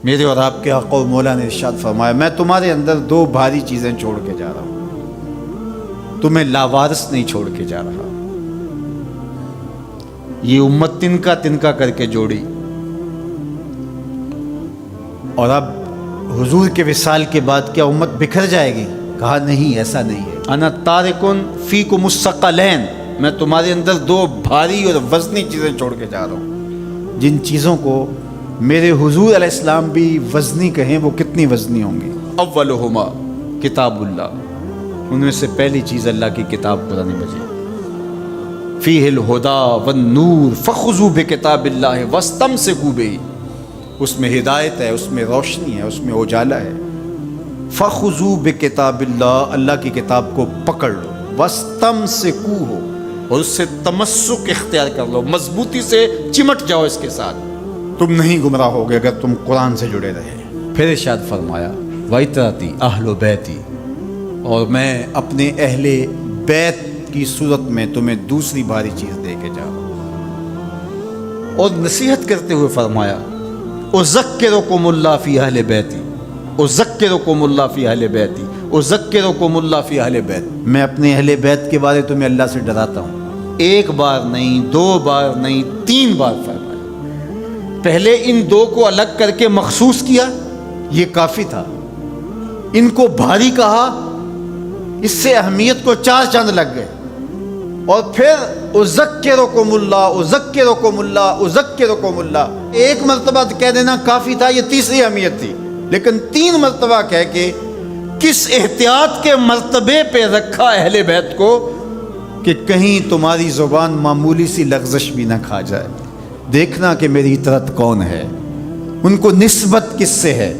میرے اور آپ کے آقا و مولا نے ارشاد فرمایا میں تمہارے اندر دو بھاری چیزیں چھوڑ کے جا رہا ہوں، تمہیں لاوارث نہیں چھوڑ کے جا رہا۔ یہ امت تنکا تنکا کر کے جوڑی، اور اب حضور کے وصال کے بعد کیا امت بکھر جائے گی؟ کہا نہیں، ایسا نہیں ہے۔ انا تارکن فیکم الثقلین، میں تمہارے اندر دو بھاری اور وزنی چیزیں چھوڑ کے جا رہا ہوں، جن چیزوں کو میرے حضور علیہ السلام بھی وزنی کہیں، وہ کتنی وزنی ہوں گی؟ اولہما کتاب اللہ، ان میں سے پہلی چیز اللہ کی کتاب قرآن مجید، فیہ الہدی والنور فخذوا بکتاب اللہ واستمسکوا بہ، اس میں ہدایت ہے، اس میں روشنی ہے، اس میں اجالا ہے۔ فخذوا بکتاب اللہ، اللہ کی کتاب کو پکڑ لو، واستمسکوا، اور اس سے تمسک اختیار کر لو، مضبوطی سے چمٹ جاؤ اس کے ساتھ، تم نہیں گمراہ ہوگے اگر تم قرآن سے جڑے رہے۔ پھر ارشاد فرمایا وَإِتْرَتِي أَهْلُ بَيْتِي، اور میں اپنے اہل بیت کی صورت میں تمہیں دوسری بھاری چیز دے کے جا رہا ہوں، اور نصیحت کرتے ہوئے فرمایا اذکرکم اللہ فی اہل بیتی، اذکرکم اللہ فی اہل بیتی، اذکرکم اللہ فی اہل بیت، میں اپنے اہل بیت کے بارے تمہیں اللہ سے ڈراتا ہوں۔ ایک بار نہیں، دو بار نہیں، 3 بار فرمایا۔ پہلے ان دو کو الگ کر کے مخصوص کیا، یہ کافی تھا، ان کو بھاری کہا، اس سے اہمیت کو 4 چاند لگ گئے، اور پھر اذکرکم اللہ، اذکرکم اللہ، اذکرکم اللہ، ایک مرتبہ کہہ دینا کافی تھا، یہ تیسری اہمیت تھی، لیکن 3 مرتبہ کہہ کے کس احتیاط کے مرتبے پہ رکھا اہل بیت کو کہ کہیں تمہاری زبان معمولی سی لغزش بھی نہ کھا جائے، دیکھنا کہ میری اطرت کون ہے، ان کو نسبت کس سے ہے،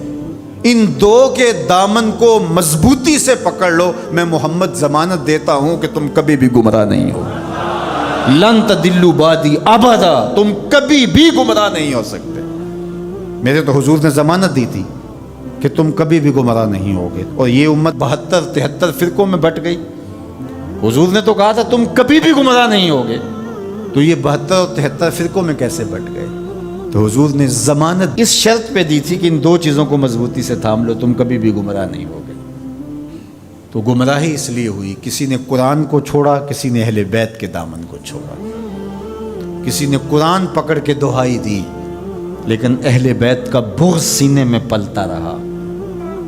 ان دو کے دامن کو مضبوطی سے پکڑ لو، میں محمد ضمانت دیتا ہوں کہ تم کبھی بھی گمراہ نہیں ہو، لن تضلوا بعدی ابدا، تم کبھی بھی گمراہ نہیں ہو سکتے۔ میرے تو حضور نے ضمانت دی تھی کہ تم کبھی بھی گمراہ نہیں ہوگے، اور یہ امت 72-73 فرقوں میں بٹ گئی۔ حضور نے تو کہا تھا تم کبھی بھی گمراہ نہیں ہوگے، تو یہ 72 اور 73 فرقوں میں کیسے بٹ گئے؟ تو حضور نے ضمانت اس شرط پہ دی تھی کہ ان 2 چیزوں کو مضبوطی سے تھام لو، تم کبھی بھی گمراہ نہیں ہوگے۔ تو گمراہی اس لیے ہوئی، کسی نے قرآن کو چھوڑا، کسی نے اہل بیت کے دامن کو چھوڑا، کسی نے قرآن پکڑ کے دہائی دی لیکن اہل بیت کا بغض سینے میں پلتا رہا،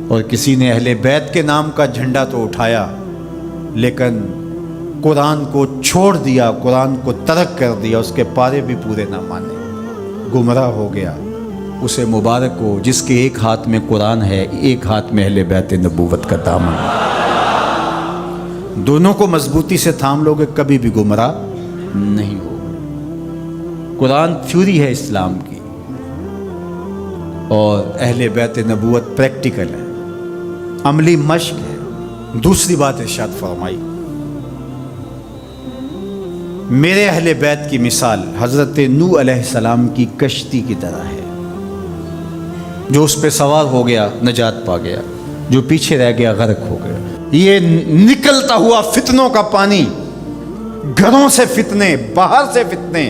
اور کسی نے اہل بیت کے نام کا جھنڈا تو اٹھایا لیکن قرآن کو چھوڑ دیا، قرآن کو ترک کر دیا، اس کے پارے بھی پورے نہ مانے، گمراہ ہو گیا۔ اسے مبارک ہو جس کے ایک ہاتھ میں قرآن ہے، ایک ہاتھ میں اہل بیت نبوت کا دامن ہے، دونوں کو مضبوطی سے تھام لوگے کبھی بھی گمراہ نہیں ہو۔ قرآن تھیوری ہے اسلام کی، اور اہل بیت نبوت پریکٹیکل ہے، عملی مشق ہے۔ دوسری بات ارشاد فرمائی میرے اہل بیت کی مثال حضرت نوح علیہ السلام کی کشتی کی طرح ہے، جو اس پہ سوار ہو گیا نجات پا گیا، جو پیچھے رہ گیا غرق ہو گیا۔ یہ نکلتا ہوا فتنوں کا پانی، گھروں سے فتنے، باہر سے فتنے،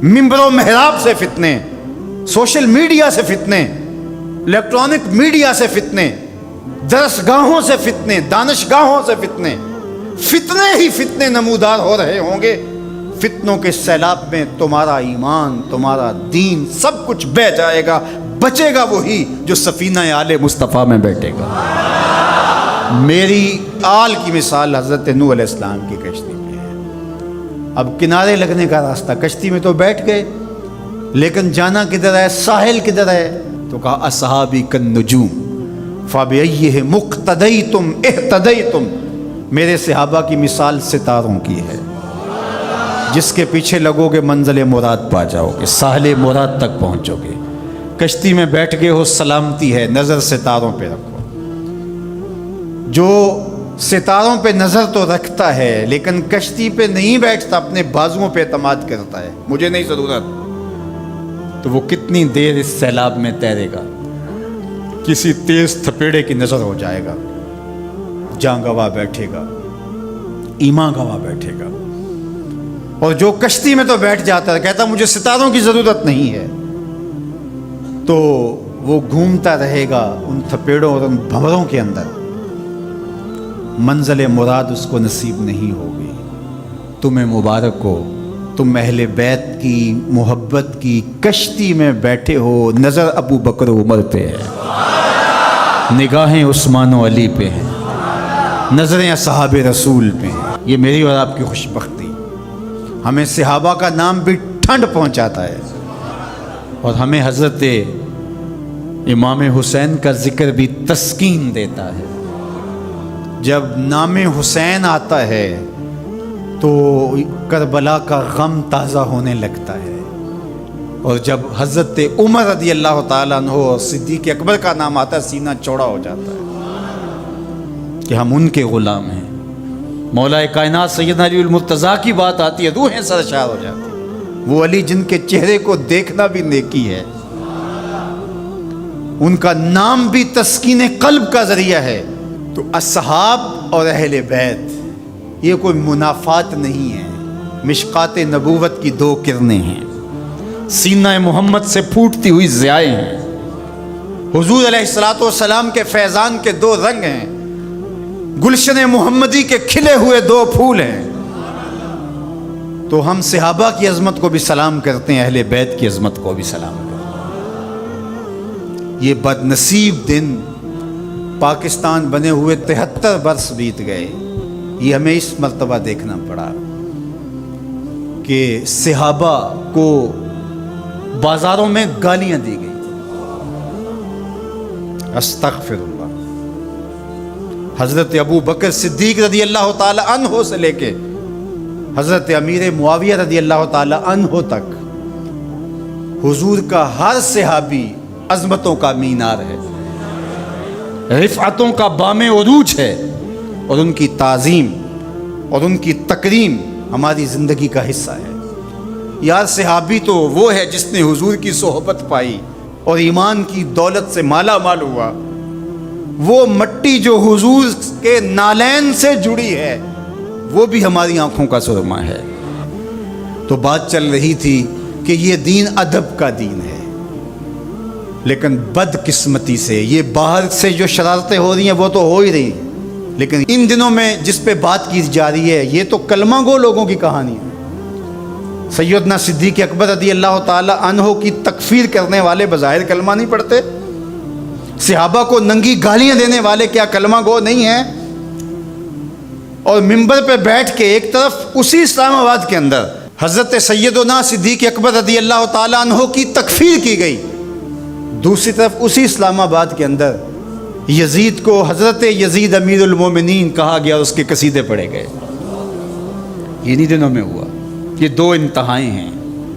منبر و محراب سے فتنے، سوشل میڈیا سے فتنے، الیکٹرانک میڈیا سے فتنے، درس گاہوں سے فتنے، دانش گاہوں سے فتنے، فتنے ہی فتنے نمودار ہو رہے ہوں گے۔ فتنوں کے سیلاب میں تمہارا ایمان، تمہارا دین، سب کچھ بہہ جائے گا، بچے گا وہی جو سفینہ آل مصطفیٰ میں بیٹھے گا۔ میری آل کی مثال حضرت نوح علیہ السلام کی کشتی میں ہے۔ اب کنارے لگنے کا راستہ، کشتی میں تو بیٹھ گئے لیکن جانا کدھر ہے، ساحل کدھر ہے؟ تو کہا اصحابی کالنجوم فبأیہم اقتدیتم اہتدیتم، میرے صحابہ کی مثال ستاروں کی ہے، جس کے پیچھے لگو گے منزل مراد پا جاؤ گے، ساحل مراد تک پہنچو گے۔ کشتی میں بیٹھ گئے ہو، سلامتی ہے، نظر ستاروں پہ رکھو۔ جو ستاروں پہ نظر تو رکھتا ہے لیکن کشتی پہ نہیں بیٹھتا، اپنے بازوؤں پہ اعتماد کرتا ہے، مجھے نہیں ضرورت، تو وہ کتنی دیر اس سیلاب میں تیرے گا؟ کسی تیز تھپیڑے کی نظر ہو جائے گا، جاں گواہ بیٹھے گا، ایمان گواہ بیٹھے گا۔ اور جو کشتی میں تو بیٹھ جاتا ہے، کہتا مجھے ستاروں کی ضرورت نہیں ہے، تو وہ گھومتا رہے گا ان تھپیڑوں اور ان بھنوروں کے اندر، منزل مراد اس کو نصیب نہیں ہوگی۔ تمہیں مبارک ہو، تم اہل بیت کی محبت کی کشتی میں بیٹھے ہو، نظر ابو بکر و عمر پہ ہے، نگاہیں عثمان و علی پہ ہیں، نظریں اصحاب رسول پہ ہیں۔ یہ میری اور آپ کی خوش بختی، ہمیں صحابہ کا نام بھی ٹھنڈ پہنچاتا ہے، اور ہمیں حضرت امام حسین کا ذکر بھی تسکین دیتا ہے۔ جب نام حسین آتا ہے تو کربلا کا غم تازہ ہونے لگتا ہے، اور جب حضرت عمر رضی اللہ تعالیٰ عنہ اور صدیق اکبر کا نام آتا ہے سینہ چوڑا ہو جاتا ہے کہ ہم ان کے غلام ہیں۔ مولا کائنات سیدنا علی المرتضیٰ کی بات آتی ہے، روحیں سرشار ہو جاتی ہیں۔ وہ علی جن کے چہرے کو دیکھنا بھی نیکی ہے، ان کا نام بھی تسکین قلب کا ذریعہ ہے۔ تو اصحاب اور اہل بیت یہ کوئی منافات نہیں ہے، مشکات نبوت کی دو کرنیں ہیں، سینہ محمد سے پھوٹتی ہوئی ضیائیں ہیں، حضور علیہ الصلوۃ والسلام کے فیضان کے دو رنگ ہیں، گلشن محمدی کے کھلے ہوئے دو پھول ہیں۔ تو ہم صحابہ کی عظمت کو بھی سلام کرتے ہیں، اہل بیت کی عظمت کو بھی سلام کرتے ہیں۔ یہ بد نصیب دن پاکستان بنے ہوئے 73 برس بیت گئے، یہ ہمیں اس مرتبہ دیکھنا پڑا کہ صحابہ کو بازاروں میں گالیاں دی گئی، استغفر اللہ۔ حضرت ابو بکر صدیق رضی اللہ تعالی عنہ سے لے کے حضرت امیر معاویہ رضی اللہ تعالی عنہ تک حضور کا ہر صحابی عظمتوں کا مینار ہے، رفعتوں کا بام عروج ہے، اور ان کی تعظیم اور ان کی تکریم ہماری زندگی کا حصہ ہے۔ یار صحابی تو وہ ہے جس نے حضور کی صحبت پائی اور ایمان کی دولت سے مالا مال ہوا، وہ مٹی جو حضور کے نالین سے جڑی ہے وہ بھی ہماری آنکھوں کا سرما ہے۔ تو بات چل رہی تھی کہ یہ دین ادب کا دین ہے، لیکن بد قسمتی سے یہ باہر سے جو شرارتیں ہو رہی ہیں وہ تو ہو ہی رہی، لیکن ان دنوں میں جس پہ بات کی جا رہی ہے یہ تو کلمہ گو لوگوں کی کہانی ہے۔ سیدنا صدیق اکبر رضی اللہ تعالی عنہ کی تکفیر کرنے والے بظاہر کلمہ نہیں پڑھتے، صحابہ کو ننگی گالیاں دینے والے کیا کلمہ گو نہیں ہیں؟ اور ممبر پہ بیٹھ کے ایک طرف اسی اسلام آباد کے اندر حضرت سیدنا صدیق اکبر رضی اللہ تعالی عنہ کی تکفیر کی گئی، دوسری طرف اسی اسلام آباد کے اندر یزید کو حضرت یزید امیر المومنین کہا گیا اور اس کے قصیدے پڑھے گئے۔ یہ نہیں دنوں میں ہوا، یہ دو انتہائیں ہیں۔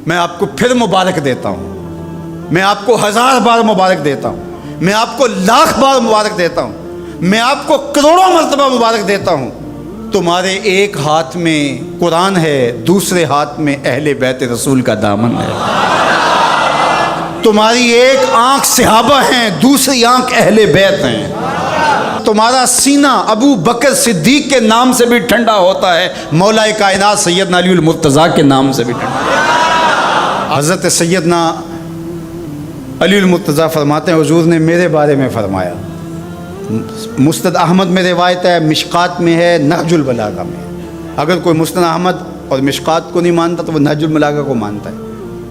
میں آپ کو پھر مبارک دیتا ہوں، میں آپ کو 1000 بار مبارک دیتا ہوں، میں آپ کو 1,00,000 بار مبارک دیتا ہوں، میں آپ کو کروڑوں مرتبہ مبارک دیتا ہوں۔ تمہارے ایک ہاتھ میں قرآن ہے، دوسرے ہاتھ میں اہل بیت رسول کا دامن ہے، تمہاری ایک آنکھ صحابہ ہیں، دوسری آنکھ اہل بیت ہیں، تمہارا سینہ ابو بکر صدیق کے نام سے بھی ٹھنڈا ہوتا ہے، مولا کائنات سیدنا علی المرتضیٰ کے نام سے بھی ٹھنڈا۔ حضرت سیدنا علی المرتضیٰ فرماتے ہیں حضور نے میرے بارے میں فرمایا، مسند احمد میں روایت ہے، مشکات میں ہے، نہج البلاغہ میں ہے۔ اگر کوئی مسند احمد اور مشکات کو نہیں مانتا تو وہ نہج البلاغہ کو مانتا ہے،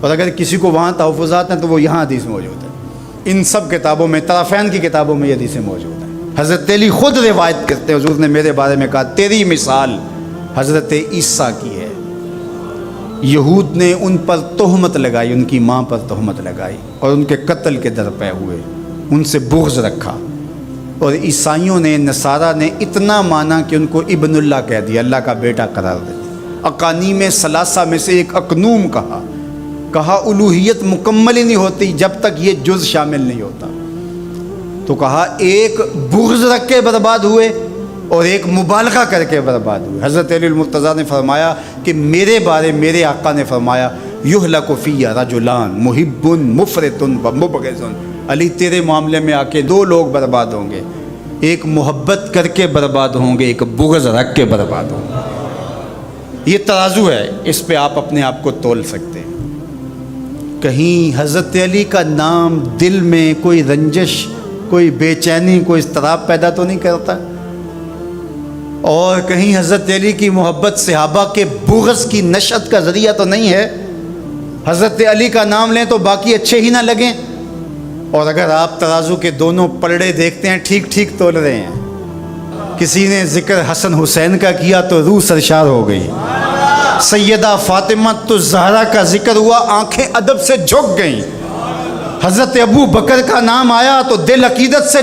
اور اگر کسی کو وہاں تحفظات ہیں تو وہ یہاں حدیث موجود ہے۔ ان سب کتابوں میں، طرفین کی کتابوں میں یہ حدیثیں موجود ہیں۔ حضرت علی خود روایت کرتے ہیں حضور نے میرے بارے میں کہا تیری مثال حضرت عیسیٰ کی ہے۔ یہود نے ان پر تہمت لگائی، ان کی ماں پر تہمت لگائی اور ان کے قتل کے درپے ہوئے، ان سے بغض رکھا، اور عیسائیوں نے، نصارہ نے اتنا مانا کہ ان کو ابن اللہ کہہ دیا، اللہ کا بیٹا قرار دے دیا۔ اقانیم ثلاثہ میں سے ایک اقنوم کہا الوہیت مکمل ہی نہیں ہوتی جب تک یہ جز شامل نہیں ہوتا۔ تو کہا ایک بغض رکھ کے برباد ہوئے اور ایک مبالغہ کر کے برباد ہوئے۔ حضرت علی المرتضیٰ نے فرمایا کہ میرے بارے میرے آقا نے فرمایا یہلک فی رجلان محب مفرط و مبغض، علی تیرے معاملے میں آ کے 2 لوگ برباد ہوں گے، ایک محبت کر کے برباد ہوں گے، ایک بغض رکھ کے برباد ہوں گے۔ یہ ترازو ہے، اس پہ آپ اپنے آپ کو تول سکتے ہیں۔ کہیں حضرت علی کا نام دل میں کوئی رنجش، کوئی بے چینی، کوئی اضطراب پیدا تو نہیں کرتا؟ اور کہیں حضرت علی کی محبت صحابہ کے بغض کی نشأت کا ذریعہ تو نہیں ہے؟ حضرت علی کا نام لیں تو باقی اچھے ہی نہ لگیں؟ اور اگر آپ ترازو کے دونوں پلڑے دیکھتے ہیں ٹھیک ٹھیک تول رہے ہیں، کسی نے ذکر حسن حسین کا کیا تو روح سرشار ہو گئی، سیدہ فاطمہ الزہرا کا ذکر ہوا آنکھیں ادب سے جھک گئیں، حضرت ابو بکر کا نام آیا تو دل عقیدت سے